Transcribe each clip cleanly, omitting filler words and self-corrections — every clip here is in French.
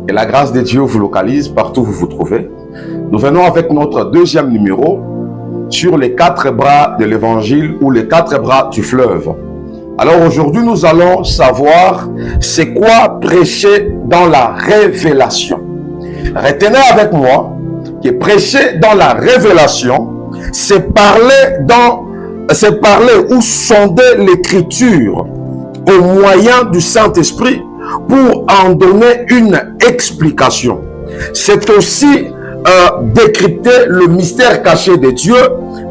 Que la grâce de Dieu vous localise partout où vous vous trouvez. Nous venons avec notre deuxième numéro sur les 4 bras de l'évangile ou les 4 bras du fleuve. Alors aujourd'hui, nous allons savoir c'est quoi prêcher dans la révélation. Retenez avec moi que prêcher dans la révélation, c'est parler ou sonder l'écriture au moyen du Saint-Esprit pour en donner une explication. C'est aussi décrypter le mystère caché de Dieu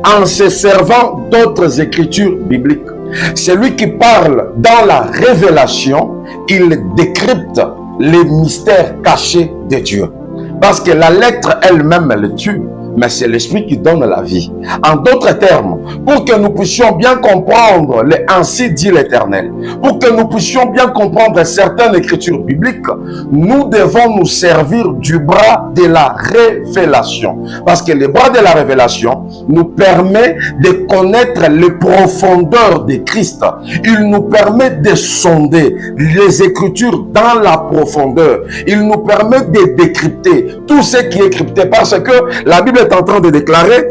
en se servant d'autres écritures bibliques. Celui qui parle dans la révélation, il décrypte les mystères cachés de Dieu. Parce que la lettre elle-même, elle tue, mais c'est l'esprit qui donne la vie. En d'autres termes, pour que nous puissions bien comprendre les ainsi dit l'Éternel, pour que nous puissions bien comprendre certaines écritures bibliques, nous devons nous servir du bras de la révélation. Parce que le bras de la révélation nous permet de connaître les profondeurs de Christ. Il nous permet de sonder les écritures dans la profondeur. Il nous permet de décrypter tout ce qui est crypté, parce que la Bible est en train de déclarer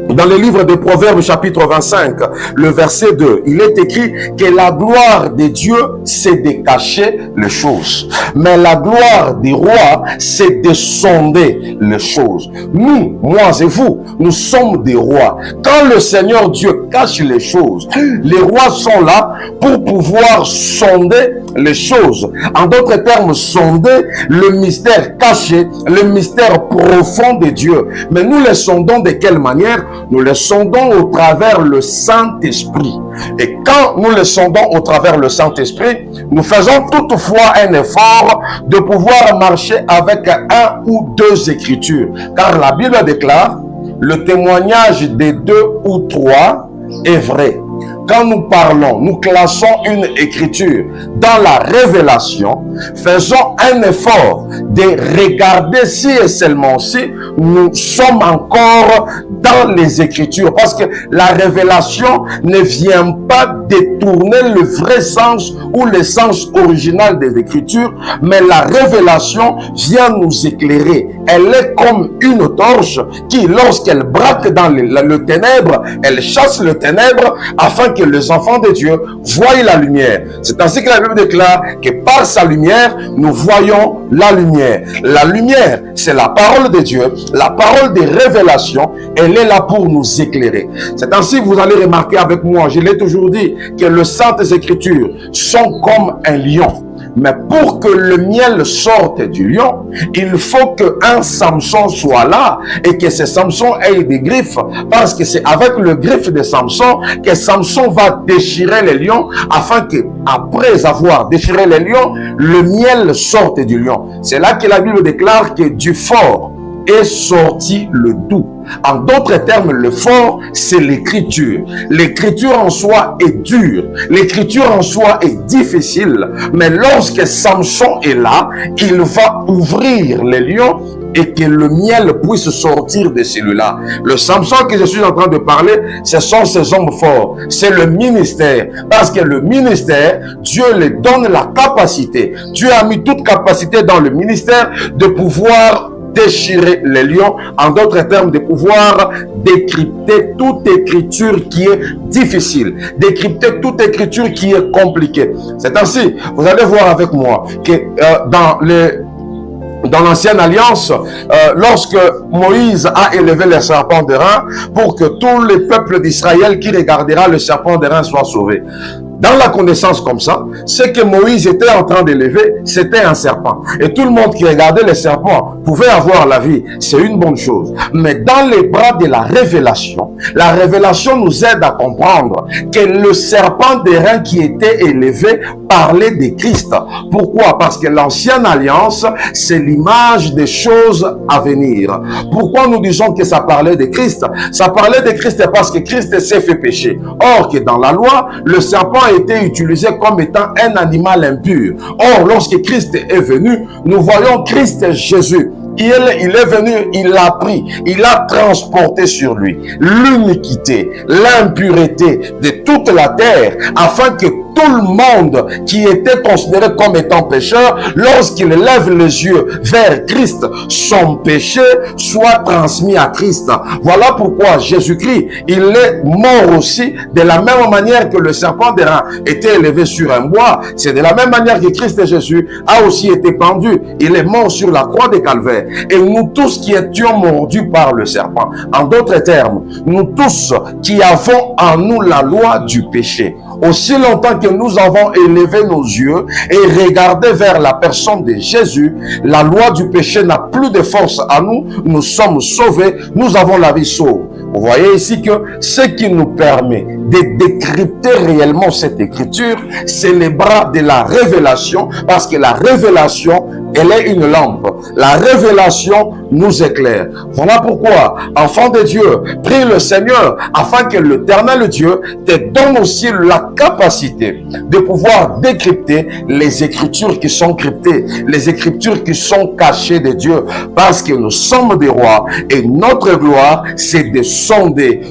dans le livre de Proverbes chapitre 25, le verset 2, il est écrit que la gloire de Dieu, c'est de cacher les choses. Mais la gloire des rois, c'est de sonder les choses. Nous, moi et vous, nous sommes des rois. Quand le Seigneur Dieu cache les choses, les rois sont là pour pouvoir sonder les choses. En d'autres termes, sonder le mystère caché, le mystère profond de Dieu. Mais nous les sondons de quelle manière? Nous les sondons au travers le Saint-Esprit. Et quand nous les sondons au travers le Saint-Esprit, nous faisons toutefois un effort de pouvoir marcher avec un ou deux écritures. Car la Bible déclare, le témoignage des 2 ou 3 est vrai. Quand nous parlons, nous classons une écriture dans la révélation, faisons un effort de regarder si et seulement si nous sommes encore dans les écritures. Parce que la révélation ne vient pas détourner le vrai sens ou le sens original des écritures, mais la révélation vient nous éclairer. Elle est comme une torche qui, lorsqu'elle braque dans le ténèbre, elle chasse le ténèbre afin que les enfants de Dieu voient la lumière. C'est ainsi que la Bible déclare que par sa lumière, nous voyons la lumière. La lumière, c'est la parole de Dieu, la parole des révélations. Elle est là pour nous éclairer. C'est ainsi que vous allez remarquer avec moi, je l'ai toujours dit, que les Saintes Écritures sont comme un lion. Mais pour que le miel sorte du lion, il faut qu'un Samson soit là et que ce Samson ait des griffes. Parce que c'est avec le griffe de Samson que Samson va déchirer les lions afin que, après avoir déchiré les lions, le miel sorte du lion. C'est là que la Bible déclare que du fort est sorti le doux. En d'autres termes, le fort, c'est l'écriture. L'écriture en soi est dure. L'écriture en soi est difficile. Mais lorsque Samson est là, il va ouvrir les lions et que le miel puisse sortir de celui-là. Le Samson que je suis en train de parler, ce sont ces hommes forts. C'est le ministère. Parce que le ministère, Dieu lui donne la capacité. Dieu a mis toute capacité dans le ministère de pouvoir déchirer les lions, en d'autres termes, de pouvoir décrypter toute écriture qui est difficile, décrypter toute écriture qui est compliquée. C'est ainsi, vous allez voir avec moi que dans l'ancienne alliance, lorsque Moïse a élevé le serpent d'airain pour que tous les peuples d'Israël qui regardera le serpent d'airain soient sauvés. Dans la connaissance comme ça, ce que Moïse était en train d'élever, c'était un serpent. Et tout le monde qui regardait le serpent pouvait avoir la vie. C'est une bonne chose. Mais dans les bras de la révélation nous aide à comprendre que le serpent d'airain qui était élevé parlait de Christ. Pourquoi? Parce que l'ancienne alliance, c'est l'image des choses à venir. Pourquoi nous disons que ça parlait de Christ? Ça parlait de Christ parce que Christ s'est fait pécher. Or que dans la loi, le serpent a été utilisé comme étant un animal impur. Or, lorsque Christ est venu, nous voyons Christ Jésus. Il est venu, il l'a pris, il a transporté sur lui l'iniquité, l'impureté de toute la terre, afin que tout le monde qui était considéré comme étant pécheur, lorsqu'il lève les yeux vers Christ, son péché soit transmis à Christ. Voilà pourquoi Jésus-Christ, il est mort aussi de la même manière que le serpent d'airain était élevé sur un bois. C'est de la même manière que Christ Jésus a aussi été pendu. Il est mort sur la croix de Calvaire. Et nous tous qui étions mordus par le serpent, en d'autres termes, nous tous qui avons en nous la loi du péché, aussi longtemps que nous avons élevé nos yeux et regardé vers la personne de Jésus, la loi du péché n'a plus de force à nous, nous sommes sauvés, nous avons la vie sauve. Vous voyez ici que ce qui nous permet de décrypter réellement cette écriture, c'est les bras de la révélation, parce que la révélation, elle est une lampe. La révélation nous éclaire. Voilà pourquoi, enfant de Dieu, prie le Seigneur afin que l'Éternel Dieu te donne aussi la capacité de pouvoir décrypter les écritures qui sont cryptées, les écritures qui sont cachées de Dieu, parce que nous sommes des rois et notre gloire, c'est de sonder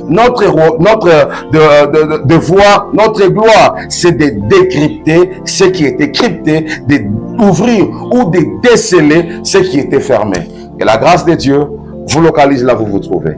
de voir notre gloire, c'est de décrypter ce qui était crypté, d'ouvrir ou de déceler ce qui était fermé. Que la grâce de Dieu vous localise là où vous vous trouvez.